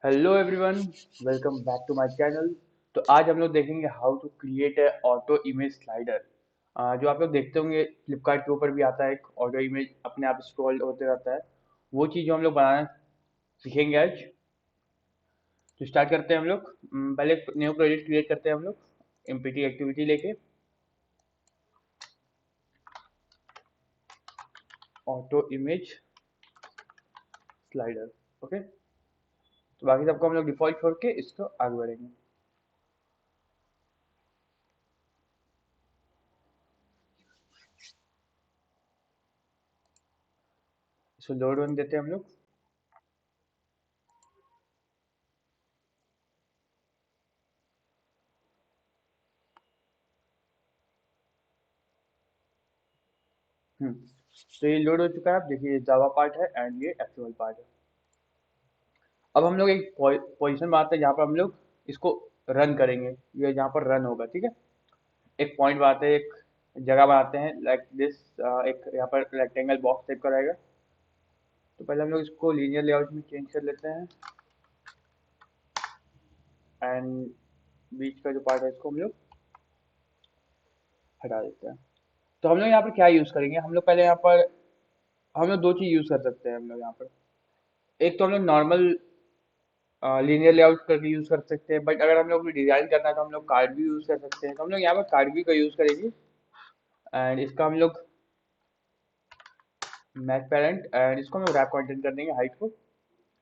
Hello everyone, welcome back to my channel. तो आज हम लोग देखेंगे how to create a auto image slider. जो आप लोग देखते होंगे फ्लिपकार्ट के ऊपर भी आता है, एक ऑटो इमेज अपने आप स्क्रॉल होते रहता है। वो चीज़ जो हम लोग बनाना सीखेंगे आज। तो स्टार्ट करते हैं हम लोग। पहले एक न्यू प्रोजेक्ट क्रिएट करते हैं हम लोग एमपीटी एक्टिविटी लेके, ऑटो इमेज स्लाइडर। ओके, तो बाकी सबको हम लोग डिफॉल्ट छोड़ के इसको आगे बढ़ेंगे। इसको लोड होने देते हैं हम लोग। हम्म तो ये लोड हो चुका है। आप देखिए, ये जावा पार्ट है एंड ये एक्चुअल पार्ट है। अब हम लोग एक पोजीशन में आते हैं जहाँ पर हम लोग इसको रन करेंगे। ये जहाँ पर रन होगा, ठीक है। एक पॉइंट बनाते हैं, एक जगह बनाते हैं लाइक दिस। एक यहाँ पर रेक्टेंगल बॉक्स टाइप का रहेगा। तो पहले हम लोग इसको लीनियर लेआउट में चेंज कर लेते हैं एंड बीच का जो पार्ट है इसको हम लोग हटा देते हैं। तो हम लोग यहाँ पर क्या यूज़ करेंगे, हम लोग पहले यहाँ पर हम लोग दो चीज़ यूज़ कर सकते हैं हम लोग यहाँ पर। एक तो हम लोग नॉर्मल लीनियर लेआउट करके यूज़ कर सकते हैं, बट अगर हम लोग डिज़ाइन करना है तो हम लोग कार्ड भी यूज़ कर सकते हैं। तो हम लोग यहाँ पर कार्ड भी का यूज़ करेंगे एंड इसका हम लोग मैक पेरेंट एंड इसको हम लोग रैप कंटेंट कर देंगे। हाइट को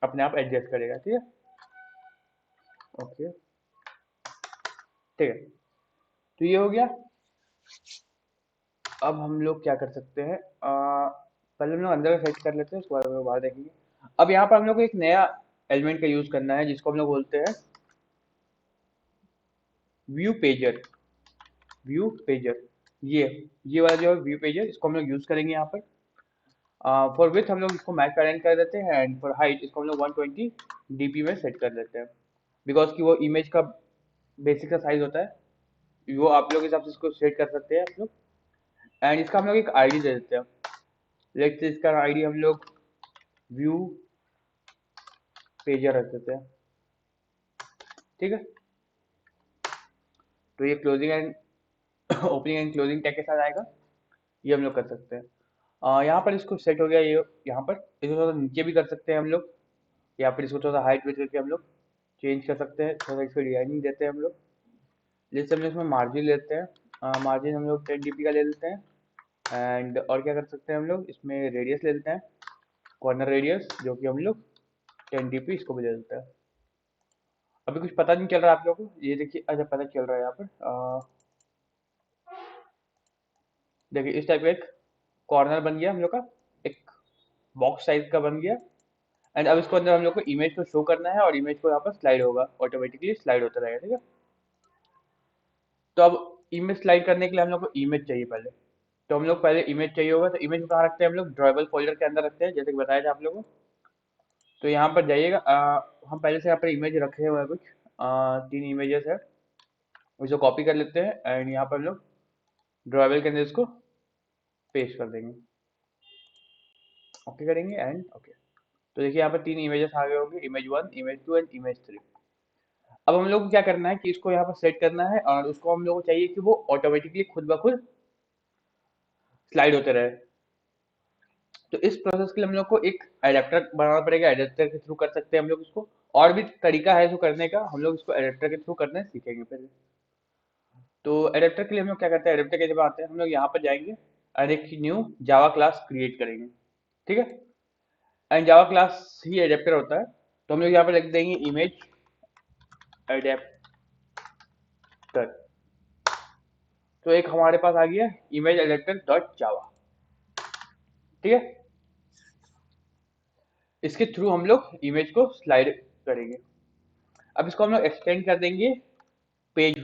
अपने आप एडजस्ट करेगा, ठीक है। ओके, ठीक है। तो ये हो गया। अब हम लोग क्या कर सकते हैं, पहले हम लोग अंदर सेट कर लेते हैं, उसके बाद हम लोग बाहर देखेंगे। अब यहाँ पर हम लोग को एक नया एलिमेंट का यूज करना है जिसको हम लोग बोलते हैं व्यू पेजर। व्यू पेजर, ये वाला जो है व्यू पेजर, इसको हम लोग यूज करेंगे यहाँ पर। फॉर विथ हम लोग इसको मैच पेरेंट कर देते हैं एंड फॉर हाइट इसको हम लोग 120 डीपी में सेट कर देते हैं। बिकॉज कि वो इमेज का बेसिक का साइज होता है, वो आप लोग के हिसाब से इसको सेट कर सकते हैं आप लोग। एंड इसका हम लोग एक आईडी दे देते हैं। लेट्स से इसका आईडी हम लोग व्यू पेजर रख देते हैं, ठीक है। तो ये closing and opening and closing tag के साथ आएगा। ये हम लोग कर सकते हैं। यहाँ पर इसको सेट हो गया ये। यहाँ पर इसको थोड़ा नीचे भी कर सकते हैं हम लोग। यहाँ पर इसको थोड़ा हाइट वेट करके हम लोग चेंज कर सकते हैं, थोड़ा इसको डिजाइनिंग देते हैं हम लोग। जैसे हम लोग इसमें मार्जिन लेते हैं, मार्जिन हम लोग 10 dp का ले लेते हैं। एंड और क्या कर सकते हैं हम लोग, इसमें रेडियस ले लेते हैं, कॉर्नर रेडियस जो कि हम लोग 10 dp इसको भी ले लेते हैं। अभी कुछ पता नहीं चल रहा है आप लोगों को, ये देखिए। अच्छा, पता चल रहा है यहाँ पर। देखिए इस टाइप का एक कॉर्नर बन गया हम लोग का, एक बॉक्स साइज का बन गया। एंड अब इसको अंदर हम लोग को इमेज को शो करना है और इमेज को यहाँ पर स्लाइड होगा, ऑटोमेटिकली स्लाइड होता रहेगा, ठीक है। तो अब इमेज स्लाइड करने के लिए हम लोग को इमेज चाहिए पहले। तो हम लोग पहले इमेज चाहिए होगा, तो इमेज को कहाँ रखते हैं हम लोग, ड्रॉएबल फोल्डर के अंदर रखते हैं, जैसे कि बताया था आप लोगों को। तो यहाँ पर जाइएगा। हम पहले से यहाँ पर इमेज रखे हुए हैं कुछ, 3 इमेजेस है। इसको कॉपी कर लेते हैं एंड यहाँ पर हम लोग ड्रॉएबल के अंदर इसको पेस्ट कर देंगे। ओके करेंगे एंड ओके। तो देखिए यहाँ पर 3 इमेजेस आ गए होंगे, इमेज 1, इमेज 2 एंड इमेज 3। अब हम लोग को क्या करना है कि इसको यहाँ पर सेट करना है और उसको हम लोग को चाहिए कि वो ऑटोमेटिकली खुद ब खुद स्लाइड होते रहे। तो इस प्रोसेस के लिए हम लोग को एक एडेप्टर बनाना पड़ेगा। एडेप्टर के थ्रू कर सकते हैं हम लोग इसको। और भी तरीका है इसको करने का, हम लोग इसको एडेप्टर के थ्रू करना सीखेंगे पहले। तो एडेप्टर के लिए हम लोग क्या करते हैं, एडेप्टर के जब आते हैं हम लोग यहाँ पर जाएंगे और एक न्यू जावा क्लास क्रिएट करेंगे, ठीक है। And Java class he adapter होता है। तो हम लोग यहाँ पर लिख देंगे इमेज एडेप्टर। तो एक हमारे पास आ गया इमेज एडेप्टर डॉट जावा, ठीक है। इसके थ्रू हम लोग इमेज को स्लाइड करेंगे। अब इसको हम लोग एक्सटेंड कर देंगे पेज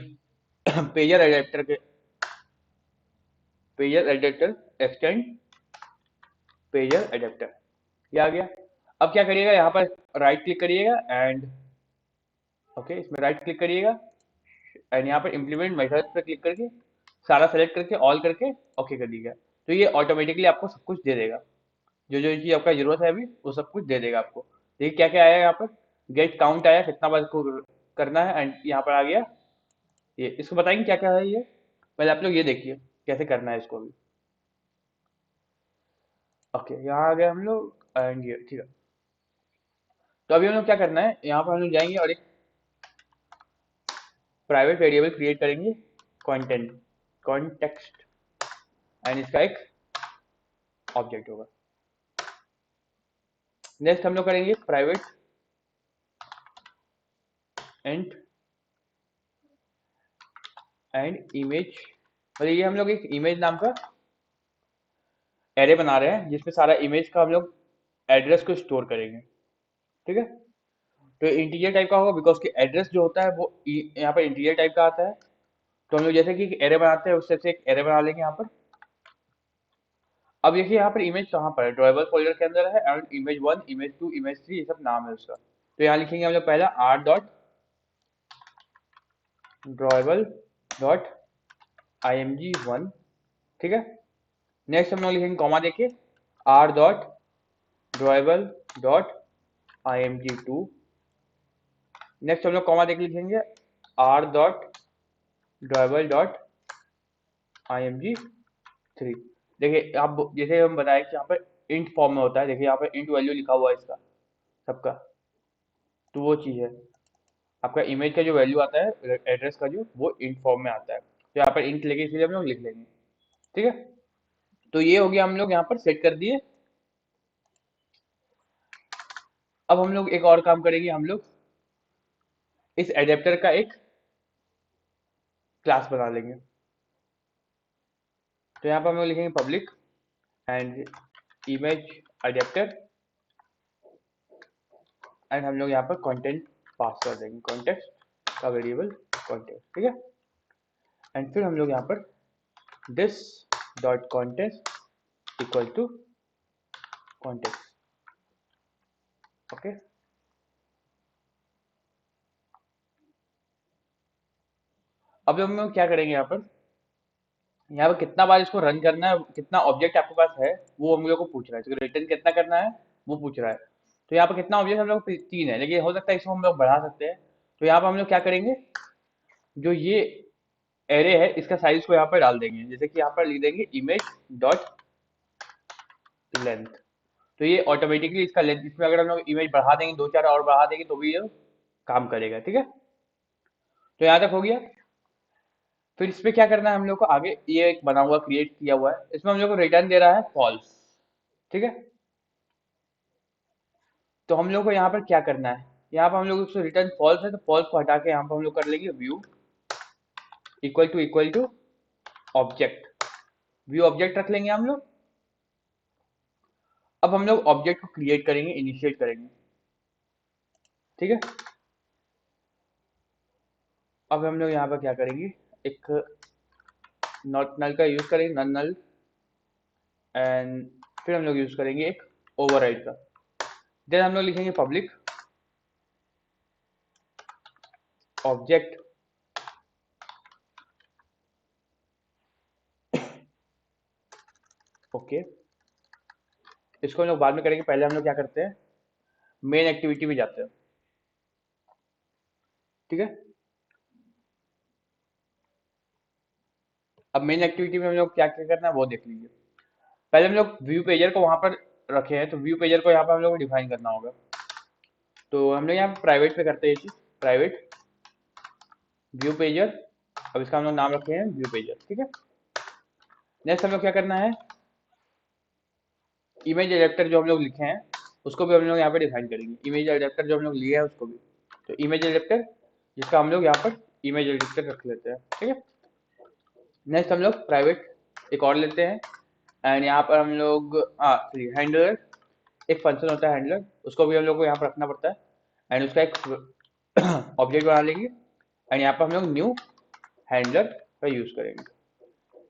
पेजर एडेप्टर के, pager adapter extend pager adapter, ये आ गया। अब क्या करिएगा, यहाँ पर राइट क्लिक करिएगा एंड ओके, इसमें राइट क्लिक करिएगा एंड यहाँ पर इम्प्लीमेंट मेथड पर क्लिक करके सारा सेलेक्ट करके ऑल करके ओके कर दीजिएगा। तो ये ऑटोमेटिकली आपको सब कुछ दे देगा, जो जो चीज़ आपका जरूरत है अभी वो सब कुछ दे देगा आपको। देखिए क्या क्या आया है यहाँ पर। गेट काउंट आया कितना बार इसको करना है, एंड यहाँ पर आ गया ये। इसको बताएंगे क्या क्या है ये, पहले आप लोग ये देखिए कैसे करना है इसको भी। ओके, यहाँ आ गए हम लोग, एंड ये ठीक है। तो अभी हम लोग क्या करना है, यहाँ पर हम लोग जाएंगे और एक प्राइवेट वेरिएबल क्रिएट करेंगे, कंटेंट कॉन्टेक्स्ट, एंड इसका एक ऑब्जेक्ट होगा। नेक्स्ट हम लोग करेंगे प्राइवेट एंड इमेज, और ये हम लोग एक इमेज नाम का एरे बना रहे हैं जिसमें सारा इमेज का हम लोग एड्रेस को स्टोर करेंगे। ठीक है, तो इंटीजर टाइप का होगा बिकॉज कि एड्रेस जो होता है वो यहाँ पर इंटीजर टाइप का आता है। तो हम लोग जैसे कि एरे बनाते हैं उससे एक एरे बना लेंगे यहाँ पर। अब देखिए यहाँ पर इमेज कहाँ पर है, ड्रॉएबल फोल्डर के अंदर है, एंड इमेज 1 इमेज 2 इमेज 3 ये सब नाम है उसका। तो यहाँ लिखेंगे हम लोग पहला R dot drawable dot img1। ठीक है, नेक्स्ट हम लोग लिखेंगे कॉमा देके R dot drawable dot img2। Next हम लोग कॉमा देके लिखेंगे R dot drawable dot img3। देखिए आप जैसे हम बताए कि यहाँ पर इंट फॉर्म में होता है, देखिए यहाँ पर इंट वैल्यू लिखा हुआ है इसका सबका, तो वो चीज़ है। आपका इमेज का जो वैल्यू आता है एड्रेस का जो, वो इंट फॉर्म में आता है, तो यहाँ पर इंट लेके इसलिए हम लोग लिख लेंगे। ठीक है, तो ये हो गया, हम लोग यहाँ पर सेट कर दिए। अब हम लोग एक और काम करेंगे, हम लोग इस एडेप्टर का एक क्लास बना लेंगे। तो यहाँ पर हम लोग लिखेंगे public and image adapter, and हम लोग यहाँ पर कंटेंट पास कर देंगे, कॉन्टेक्स्ट का वेरिएबल कॉन्टेक्स्ट। ठीक है, एंड फिर हम लोग यहाँ पर this dot context equal to context. Okay, अब हम लोग क्या करेंगे, यहाँ पर कितना बार इसको रन करना है, कितना ऑब्जेक्ट आपके पास है वो हम लोग को पूछ रहा है, रिटर्न कितना करना है वो पूछ रहा है। तो यहाँ पर कितना ऑब्जेक्ट हम लोग 3 है, लेकिन हो सकता है इसको हम लोग बढ़ा सकते हैं। तो यहाँ पर हम लोग क्या करेंगे, जो ये एरे है इसका साइज को यहाँ पर डाल देंगे, जैसे कि यहाँ पर लिख देंगे इमेज डॉट लेंथ। तो ये ऑटोमेटिकली इसका लेंथ, इसमें अगर हम लोग इमेज बढ़ा देंगे, 2 4 और बढ़ा देंगे तो भी ये काम करेगा। ठीक है, तो यहाँ तक हो गया। फिर इस पे क्या करना है हम लोग को आगे, ये एक बना हुआ क्रिएट किया हुआ है, इसमें हम लोग को रिटर्न दे रहा है फॉल्स। ठीक है, तो हम लोग को यहाँ पर क्या करना है, यहाँ पर हम लोग उसको रिटर्न फॉल्स है तो फॉल्स को हटा के यहाँ पर हम लोग कर लेंगे view equal to object, view object रख लेंगे हम लोग। अब हम लोग ऑब्जेक्ट को क्रिएट करेंगे, इनिशिएट करेंगे। ठीक है, अब हम लोग यहाँ पर क्या करेंगे, एक नॉट नल का यूज करेंगे, नन नल, एंड फिर हम लोग यूज करेंगे एक ओवरराइड का। देन हम लोग लिखेंगे पब्लिक ऑब्जेक्ट ओके। इसको हम लोग बाद में करेंगे, पहले हम लोग क्या करते हैं, मेन एक्टिविटी में जाते हैं। ठीक है, अब मेन एक्टिविटी में हम लोग क्या क्या करना है वो देख लीजिए। पहले हम लोग व्यू पेजर को वहां पर रखे हैं, तो व्यू पेजर को यहाँ पर हम लोग को डिफाइन करना होगा। तो हम लोग यहाँ प्राइवेट पे करते हैं ये चीज, प्राइवेट व्यू पेजर। अब इसका हम लोग नाम रखे हैं व्यू पेजर। ठीक है, नेक्स्ट हम लोग क्या करना है, इमेज एडेप्टर जो हम लोग लिखे हैं उसको भी हम लोग यहाँ पे डिफाइन करेंगे, इमेज एडेप्टर जो हम लोग लिए हैं उसको भी। तो इमेज एडेप्टर जिसका हम लोग यहाँ पर इमेज एडेप्टर रख लेते हैं। ठीक है, नेक्स्ट हम लोग प्राइवेट एक और लेते हैं, एंड यहाँ पर हम लोग हैंडलर, एक फंक्शन होता है हैंडलर, उसको भी हम लोग को यहाँ पर रखना पड़ता है, एंड उसका एक ऑब्जेक्ट बना लेंगे, एंड यहाँ पर हम लोग न्यू हैंडलर का यूज करेंगे।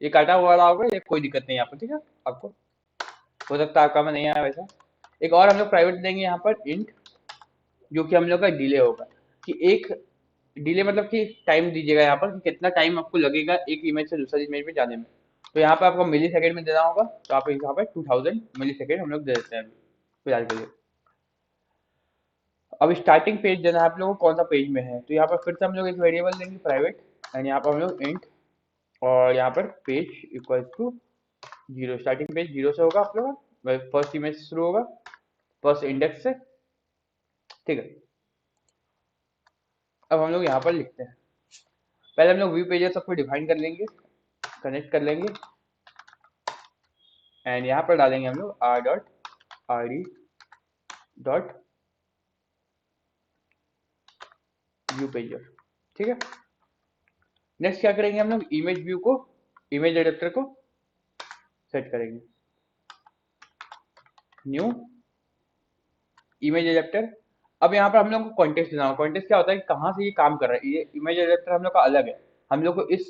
ये काटा हुआ वाला होगा, ये कोई दिक्कत नहीं यहाँ पर। ठीक है, आपको हो सकता है आपका में नहीं आया वैसा। एक और हम लोग प्राइवेट देंगे यहाँ पर इंट, जो कि हम लोग का डिले होगा, कि एक डिले मतलब कि टाइम दीजिएगा यहाँ पर कि कितना टाइम आपको लगेगा एक इमेज से दूसरी इमेज में जाने में। तो यहाँ पर आपको मिली सेकेंड में देना होगा, तो आप यहाँ पर 2000 मिली सेकेंड हम लोग दे देते हैं अभी फिलहाल के लिए। अब स्टार्टिंग पेज देना है आप लोगों को कौन सा पेज में है, तो यहाँ पर फिर से हम लोग एक वेरिएबल देंगे प्राइवेट, एंड यहाँ पर हम लोग इंट, और यहाँ पर page equal to 0, starting page 0 से होगा आप लोगों का, फर्स्ट इमेज से शुरू होगा, फर्स्ट इंडेक्स से, ठीक है। अब हम लोग यहाँ पर लिखते हैं, पहले हम लोग व्यू पेजेस सबको डिफाइन कर लेंगे, कनेक्ट कर लेंगे, एंड यहाँ पर डालेंगे हम लोग r dot id dot view pager, ठीक है। नेक्स्ट क्या करेंगे हम लोग, इमेज व्यू को, इमेज एडेप्टर को सेट करेंगे, न्यू इमेज एडेप्टर। अब यहाँ पर हम लोग को कॉन्टेक्स्ट देना होगा, कॉन्टेक्स्ट क्या होता है कि कहाँ से ये काम कर रहा है, ये इमेज एडेप्टर हम लोग का अलग है, हम लोग को इस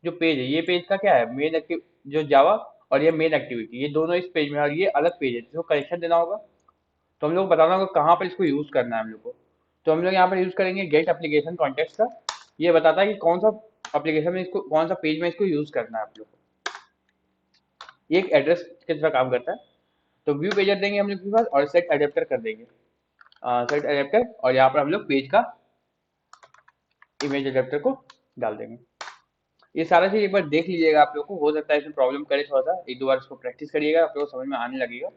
जो पेज है, ये पेज का क्या है, मेन एक्टिव जो जावा, और ये मेन एक्टिविटी, ये दोनों इस पेज में है, और ये अलग पेज है जिसको कनेक्शन देना होगा, तो हम लोग को बताना होगा कहाँ पर इसको यूज करना है हम लोग को। तो हम लोग यहाँ पर यूज करेंगे गेट एप्लीकेशन कॉन्टेक्स्ट का, ये बताता है कि कौन सा एप्लीकेशन में इसको, कौन सा पेज में इसको यूज करना है आप लोग को, ये एक एड्रेस की तरह काम करता है। तो व्यू पेजर देंगे हम लोग के पास, और सेट एडेप्टर कर देंगे, सेट एडेप्टर, और यहाँ पर हम लोग पेज का इमेज एडेप्टर को डाल देंगे। ये सारा चीज एक बार देख लीजिएगा, आप लोग को हो सकता है इसमें प्रॉब्लम करे, थोड़ा सा एक दो बार इसको प्रैक्टिस करिएगा, आप लोग को समझ में आने लगेगा।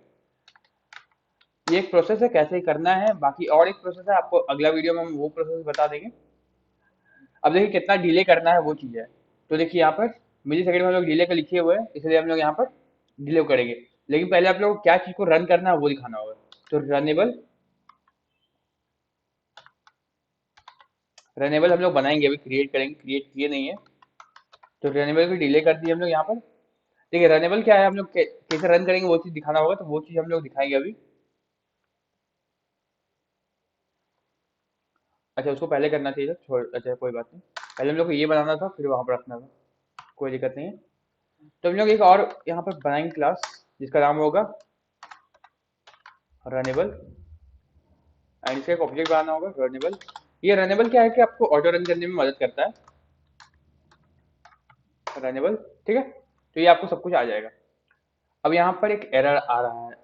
ये एक प्रोसेस है कैसे करना है, बाकी और एक प्रोसेस है, आपको अगला वीडियो में हम वो प्रोसेस बता देंगे। अब देखिए कितना डिले करना है वो चीज है, तो देखिए यहाँ पर मिली सेकंड में हम लोग डिले का लिखे हुए हैं, इसलिए हम लोग यहाँ पर डिले करेंगे, लेकिन पहले आप लोग को क्या चीज को रन करना है वो दिखाना होगा। तो रनेबल हम लोग बनाएंगे, अभी क्रिएट करेंगे, क्रिएट किए नहीं है, तो रनेबल को डिले कर दिए हम लोग यहाँ पर। देखिए रनेबल क्या है, हम लोग कैसे रन करेंगे वो चीज दिखाना होगा, तो वो चीज हम लोग दिखाएंगे अभी। अच्छा उसको पहले करना चाहिए था, छोड़, अच्छा कोई बात नहीं, पहले हम लोग को ये बनाना था फिर वहां पर रखना था, कोई दिक्कत नहीं है। तो हम लोग एक और यहाँ पर बनाएंगे क्लास, जिसका नाम होगा रनेबल, एंड इसका एक ऑब्जेक्ट बनाना होगा रनेबल। ये रनेबल क्या है कि आपको ऑटो रन करने में मदद करता है, रनेबल, ठीक है। तो ये आपको सब कुछ आ जाएगा। अब यहाँ पर एक एरर आ रहा है,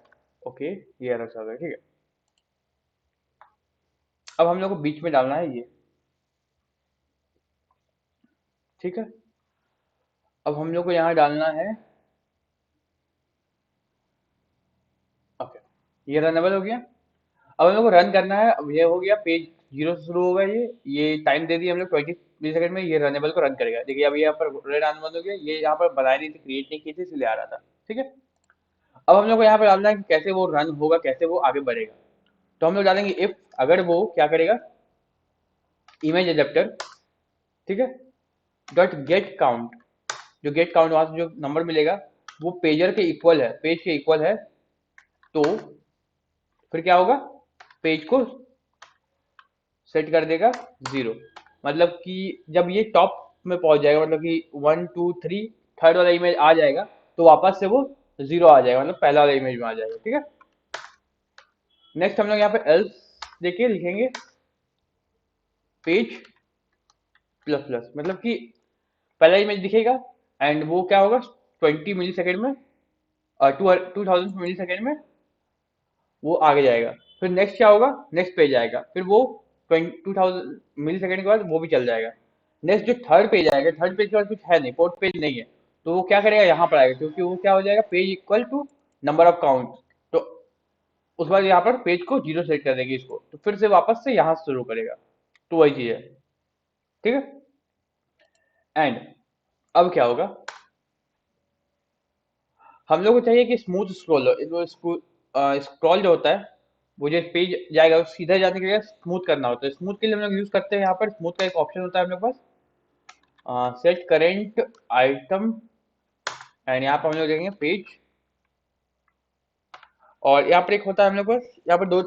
ओके, ये एरर चल रहा है, ठीक है। अब हम लोग को बीच में डालना है ये, ठीक है। अब हम लोग को यहाँ डालना है, ओके, ये रनेबल हो गया। अब हम लोग को रन करना है, अब ये हो गया पेज 0 से शुरू होगा, ये टाइम दे दिया हम लोग 20 मिली सेकंड में, ये रनेबल को रन करेगा। देखिए अब यहाँ पर रेड आना बंद हो गया, ये यहाँ पर बनाई नहीं थी, क्रिएट नहीं की थी, इसलिए आ रहा था, ठीक है। अब हम लोग को यहाँ पे डालना है कि कैसे वो रन होगा, कैसे वो आगे बढ़ेगा। तो हम लोग डालेंगे इफ, अगर वो क्या करेगा, इमेज एडेप्टर, ठीक है, डॉट गेट काउंट, जो गेट काउंट वहां से जो नंबर मिलेगा वो पेजर के इक्वल है, पेज के इक्वल है, तो फिर क्या होगा, पेज को सेट कर देगा 0, मतलब कि जब ये टॉप में पहुंच जाएगा, मतलब कि 1 2 3 थर्ड वाला इमेज आ जाएगा, तो वापस से वो 0 आ जाएगा, मतलब पहला वाला इमेज में आ जाएगा, ठीक है। नेक्स्ट हम लोग यहाँ पे एल्स देखिए लिखेंगे पेज प्लस प्लस, मतलब कि पहला इमेज दिखेगा, एंड वो क्या होगा 20 मिली सेकेंड में, 2000 मिली सेकेंड में वो आगे जाएगा। फिर नेक्स्ट क्या होगा, नेक्स्ट पेज आएगा, फिर वो 2000 मिली सेकेंड के बाद वो भी चल जाएगा। नेक्स्ट जो थर्ड पेज आएगा, थर्ड पेज के बाद कुछ है नहीं, फोर्थ पेज नहीं है, तो वो क्या करेगा, यहाँ पर आएगा, क्योंकि वो क्या हो जाएगा, page equal to number of count, तो उस बार यहाँ पर पेज को 0 सेट कर देंगे इसको, तो फिर से वापस से यहाँ से शुरू करेगा, तो वही चीज है, ठीक है। एंड अब क्या होगा, हम लोग को चाहिए कि स्मूथ स्क्रॉल हो, स्क्रॉल जो होता है, वो जो पेज जाएगा वो सीधा जाने के लिए स्मूथ करना होता है। स्मूथ के लिए हम लोग यूज करते हैं, यहाँ पर स्मूथ का एक ऑप्शन होता है हम लोग के पास, सेट करेंट आइटम, एंड यहाँ पर हम लोग देखेंगे पेज, और यहाँ पर एक होता है हम लोग के पास, यहाँ पर दो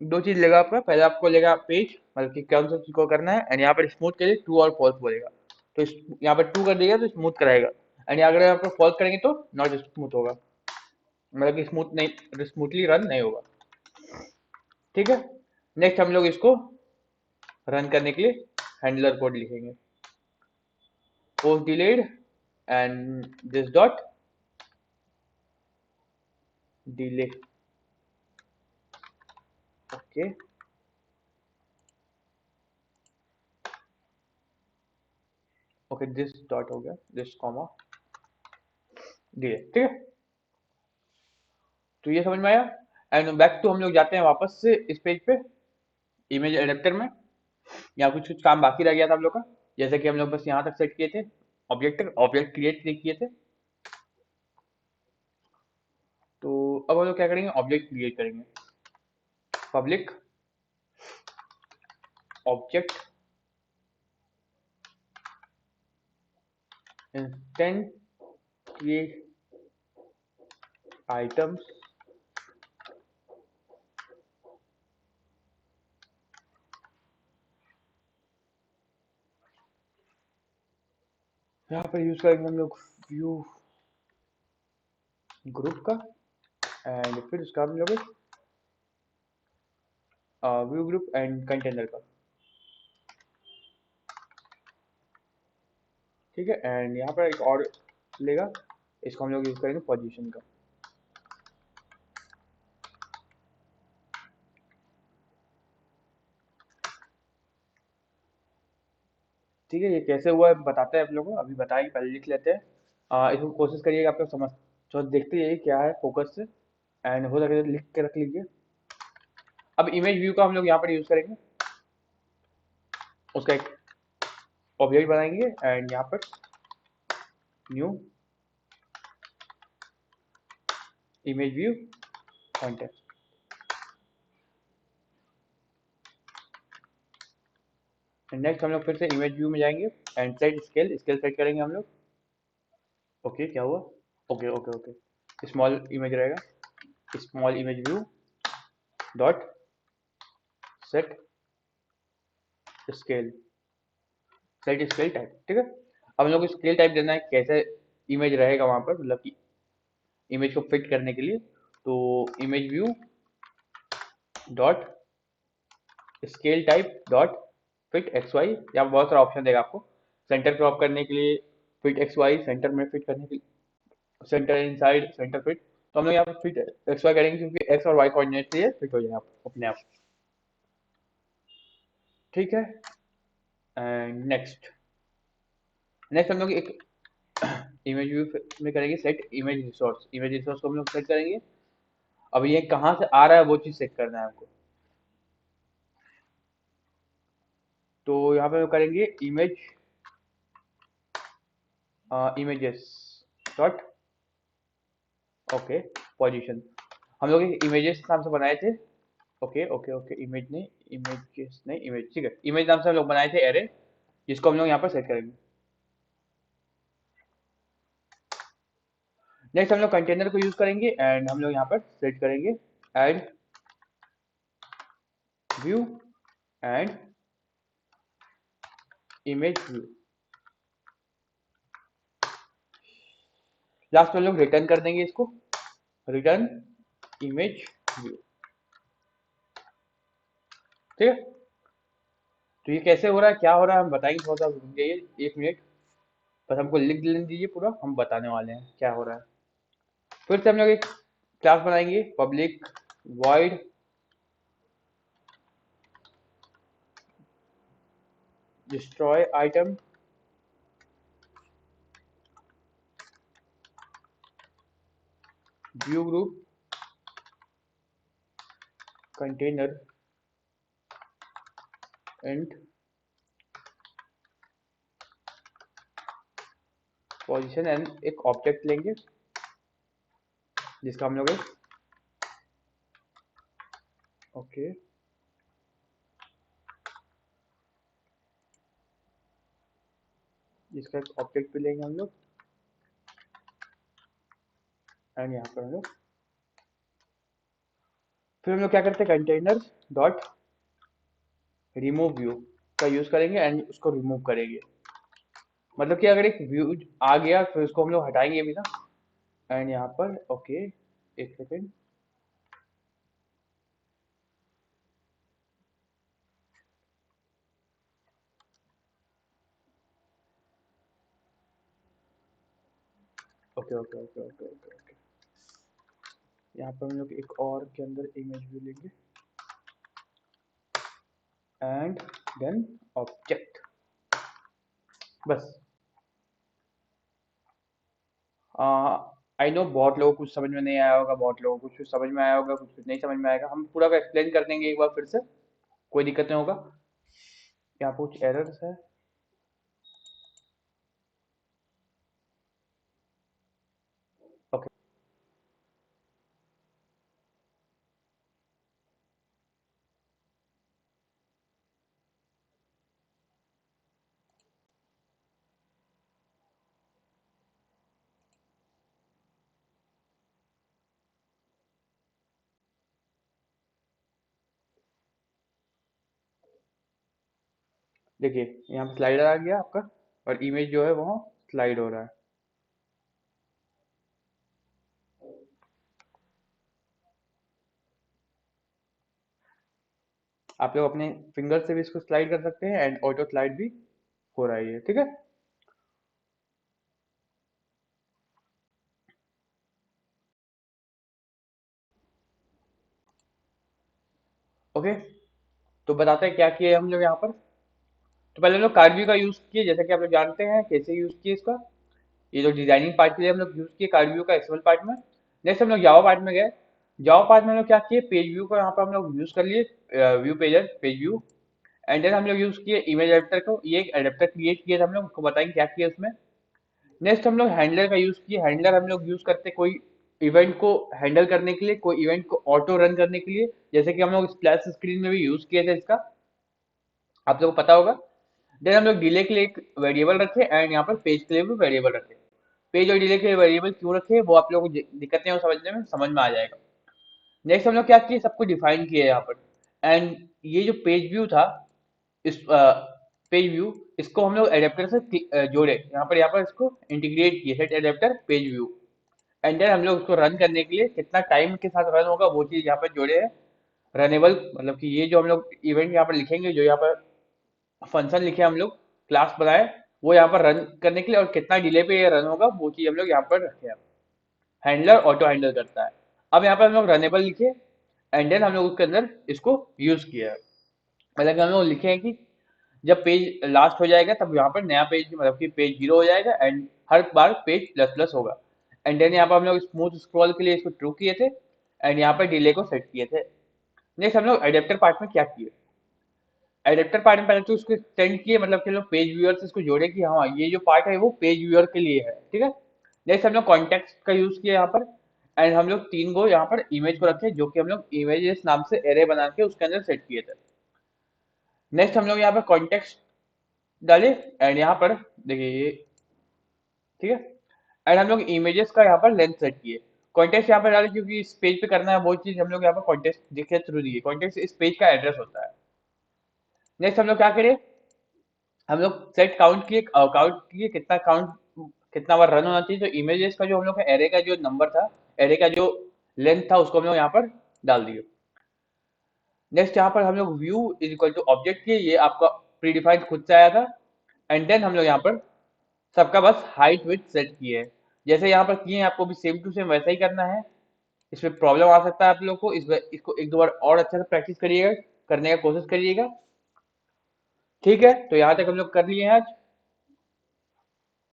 दो चीज लेगा आपका, पहले आपको लेगा पेज, मतलब कि कौन सा चीज को करना है, एंड यहाँ पर स्मूथ के लिए ट्रू और फॉल्स बोलेगा, तो यहाँ पर ट्रू कर देगा तो स्मूथ कराएगा, एंड अगर यहाँ पर फॉल्स करेंगे तो नॉट स्मूथ होगा, मतलब कि स्मूथ नहीं, स्मूथली रन नहीं होगा, ठीक है। नेक्स्ट हम लोग इसको रन करने के लिए हैंडलर कोड लिखेंगे, post delayed and this dot delay, okay okay, this dot हो गया, दिस कॉमा दिए, ठीक है। तो ये समझ में आया। एंड बैक टू हम लोग जाते हैं वापस से इस पेज पे, इमेज एडेप्टर में। यहाँ कुछ कुछ काम बाकी रह गया था हम लोग का, जैसे कि हम लोग बस यहाँ तक सेट किए थे, ऑब्जेक्ट क्रिएट नहीं किए थे। तो अब हम लोग क्या करेंगे, ऑब्जेक्ट क्रिएट करेंगे। Public object instant create items यहाँ पर यूज करेंगे हम लोग व्यू ग्रुप का, एंड फिर उसका हम लोग व्यू ग्रुप एंड कंटेनर का, ठीक है। एंड यहाँ पर एक और लेगा, इसको हम लोग यूज करेंगे पोजीशन का। ठीक है, ये कैसे हुआ है बताते हैं आप लोगों को, अभी बताएंगे, पहले लिख लेते हैं। इसको कोशिश करिएगा आप लोग समझ, तो देखते रहिए क्या है फोकस से, एंड हो सके तो लिख के रख लीजिए। अब इमेज व्यू का हम लोग यहाँ पर यूज करेंगे, उसका एक ऑब्जेक्ट बनाएंगे, एंड यहाँ पर new image view context. Next हम लोग फिर से इमेज व्यू में जाएंगे, and set scale, scale set करेंगे हम लोग। ओके क्या हुआ, okay okay okay, small image रहेगा, small image view dot set scale, set scale type, ठीक है। अब हम लोग को स्केल टाइप देना है, कैसे इमेज रहेगा वहां पर, मतलब कि इमेज को फिट करने के लिए। तो image view dot scale type dot fit X Y, यहाँ बहुत सारा ऑप्शन देगा आपको, सेंटर क्रॉप करने के लिए, फिट एक्स वाई, सेंटर में फिट करने के लिए, सेंटर इनसाइड, सेंटर फिट। तो हम लोग यहाँ पर फिट एक्स वाई करेंगे, क्योंकि एक्स और वाई कोऑर्डिनेट से ये फिट हो जाए आप अपने आप, ठीक है। एंड नेक्स्ट नेक्स्ट हम लोग एक इमेज व्यू में करेंगे set image resource, image resource को हम लोग सेट करेंगे। अब ये कहाँ से आ रहा है वो चीज सेट करना है आपको। तो यहाँ पे हम करेंगे image images dot okay position, हम लोग एक इमेजेस नाम से बनाए थे। ओके ओके ओके, इमेज नहीं, इमेजेस नहीं, इमेज, ठीक है, इमेज नाम से हम लोग बनाए थे एरे, जिसको हम लोग यहाँ पर सेट करेंगे। नेक्स्ट हम लोग कंटेनर को यूज करेंगे, एंड हम लोग यहाँ पर सेट करेंगे add view and image view. Last में हम लोग रिटर्न कर देंगे इसको, रिटर्न इमेज व्यू, ठीक है। तो ये कैसे हो रहा है, क्या हो रहा है, हम बताएंगे, थोड़ा सा रुक जाइए 1 मिनट, बस हमको लिख लेने दीजिए, पूरा हम बताने वाले हैं क्या हो रहा है। फिर से हम लोग एक क्लास बनाएंगे, public void destroy item view group container and position, and एक ऑब्जेक्ट लेंगे जिसका हम लोग ओके जिसका एक ऑब्जेक्ट भी लेंगे हम लोग, एंड यहाँ पर हम लोग फिर हम लोग क्या करते हैं, कंटेनर डॉट रिमूव व्यू का यूज करेंगे, एंड उसको रिमूव करेंगे। मतलब कि अगर एक व्यू आ गया फिर उसको हम लोग हटाएंगे भी ना, एंड यहाँ पर ओके, एक second, okay okay okay okay okay okay, यहाँ पर हम लोग एक और के अंदर इमेज व्यू लेंगे, एंड देन ऑब्जेक्ट, बस। आई नो बहुत लोगों को कुछ समझ में नहीं आया होगा, बहुत लोगों को कुछ कुछ समझ में आया होगा, कुछ कुछ नहीं समझ में आएगा, हम पूरा का एक्सप्लेन कर देंगे एक बार फिर से, कोई दिक्कत नहीं होगा। यहाँ कुछ एरर्स है। ओके, देखिए यहाँ पे स्लाइडर आ गया आपका, और इमेज जो है वो स्लाइड हो रहा है। आप लोग अपने फिंगर से भी इसको स्लाइड कर सकते हैं, एंड ऑटो स्लाइड भी हो रहा है ये, ठीक है। ओके, तो बताते हैं क्या किए हम लोग यहाँ पर। तो पहले हम लोग कार्ड व्यू का यूज किए, जैसा कि आप लोग जानते हैं कैसे यूज किए इसका। ये जो डिजाइनिंग पार्ट के लिए हम लोग यूज किए कार्ड व्यू का एक्सएमएल पार्ट में। नेक्स्ट हम लोग जावा पार्ट में गए। जावा पार्ट में हम लोग क्या किए, पेज व्यू को यहाँ पर हम लोग यूज कर लिए, view pager page view. And then हम लोग यूज किए इमेज एडेप्टर को, ये एक एडेप्टर क्रिएट किया था हम लोग, आपको बताएंगे क्या किया उसमें। नेक्स्ट हम लोग हैंडलर का यूज किए। हैंडलर हम लोग यूज करते हैं कोई इवेंट को हैंडल करने के लिए, कोई इवेंट को ऑटो रन करने के लिए, जैसे कि हम लोग स्प्लैश स्क्रीन में भी यूज किए थे इसका, आप लोगों को पता होगा। देन हम लोग डिले के लिए एक वेरिएबल रखे, एंड यहाँ पर पेज के लिए भी वेरिएबल रखे। पेज और डिले के लिए वेरिएबल क्यों रखे वो आप लोगों को दिक्कत नहीं हो समझने में, समझ में आ जाएगा। नेक्स्ट हम लोग क्या किए, सबको डिफाइन किया यहाँ पर। एंड ये जो पेज व्यू था, इस पेज व्यू, इसको हम लोग एडेप्टर से जोड़े, यहाँ पर इसको इंटीग्रेट किए, set adapter page view. And then हम लोग उसको रन करने के लिए कितना टाइम के साथ रन होगा वो चीज यहाँ पर जोड़े है। रनेबल मतलब कि ये जो हम लोग इवेंट यहाँ पर लिखेंगे, जो यहाँ पर फंक्शन लिखे हम लोग, क्लास बनाए, वो यहाँ पर रन करने के लिए, और कितना डिले पे ये रन होगा वो चीज हम लोग यहाँ पर रखे हैं। हैंडलर ऑटो हैंडल करता है। अब यहाँ पर हम लोग रनेबल लिखे, एंड देन हम लोग उसके अंदर इसको यूज किया है। मतलब कि हम लोग लिखे हैं कि जब पेज लास्ट हो जाएगा तब यहाँ पर नया पेज, मतलब कि पेज 0 हो जाएगा, and her bar page plus plus होगा। एंड देन यहाँ पर हम लोग स्मूथ स्क्रॉल के लिए इसको ट्रू किए थे, एंड यहाँ पर डिले को सेट किए थे। नेक्स्ट हम लोग एडेप्टर पार्ट में क्या किए, एडेप्टर पार्ट में पहले तो उसको एक्सटेंड किए, मतलब कि हम लोग पेज व्यूअर से इसको जोड़े कि हाँ ये जो पार्ट है वो पेज व्यूअर के लिए है, ठीक है। नेक्स्ट हम लोग कॉन्टेक्स्ट का यूज किया यहाँ पर। एंड हम लोग 3 गो यहाँ पर इमेज को रखे, जो कि हम लोग इमेजेस नाम से एरे बना के उसके अंदर सेट किए थे। नेक्स्ट हम लोग यहाँ पर कॉन्टेक्स्ट डाले, एंड यहाँ पर देखिए ये, ठीक है। एंड हम लोग इमेजेस का यहाँ पर लेंथ सेट किए। कॉन्टेक्स्ट यहाँ पर डाले क्योंकि इस पेज पे करना है वो चीज हम लोग यहाँ पर कॉन्टेक्स्ट दिखे थ्रू दिए। कॉन्टेक्स्ट इस पेज का एड्रेस होता है। नेक्स्ट हम लोग क्या करें, हम लोग सेट काउंट किए कितना काउंट, कितना बार रन होना चाहिए, तो इमेजेस का जो हम लोग का एरे का जो नंबर था, एरे का जो लेंथ था, उसको हम लोग यहाँ पर डाल दिए। नेक्स्ट यहाँ पर हम लोग view is equal to object किए, ये आपका प्रीडिफाइंड खुद से आया था। एंड देन हम लोग यहाँ पर सबका बस हाइट विड्थ सेट किए हैं, जैसे यहाँ पर किए हैं, आपको भी सेम टू सेम वैसा ही करना है। इसमें प्रॉब्लम आ सकता है आप लोग को, इसको एक दो बार और अच्छे से प्रैक्टिस करिएगा, करने का कोशिश करिएगा। ठीक है, तो यहाँ तक हम लोग कर लिए हैं आज।